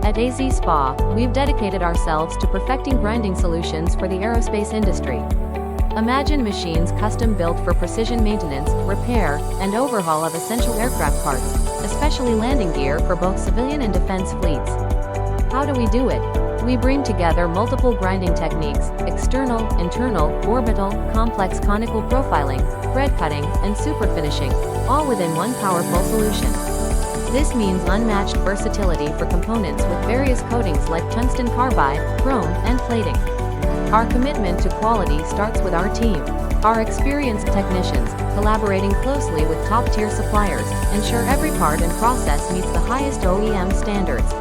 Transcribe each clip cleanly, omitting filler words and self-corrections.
At AZ Spa, we've dedicated ourselves to perfecting grinding solutions for the aerospace industry. Imagine machines custom built for precision maintenance, repair, and overhaul of essential aircraft parts, especially landing gear for both civilian and defense fleets. How do we do it? We bring together multiple grinding techniques: external, internal, orbital, complex conical profiling, thread cutting, and superfinishing, all within one powerful solution. This means unmatched versatility for components with various coatings like tungsten carbide, chrome, and plating. Our commitment to quality starts with our team. Our experienced technicians, collaborating closely with top-tier suppliers, ensure every part and process meets the highest OEM standards.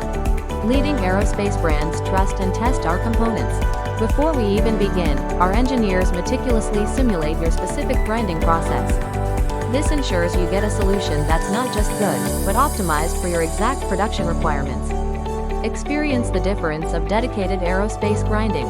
Leading aerospace brands trust and test our components. Before we even begin, our engineers meticulously simulate your specific grinding process. This ensures you get a solution that's not just good, but optimized for your exact production requirements. Experience the difference of dedicated aerospace grinding.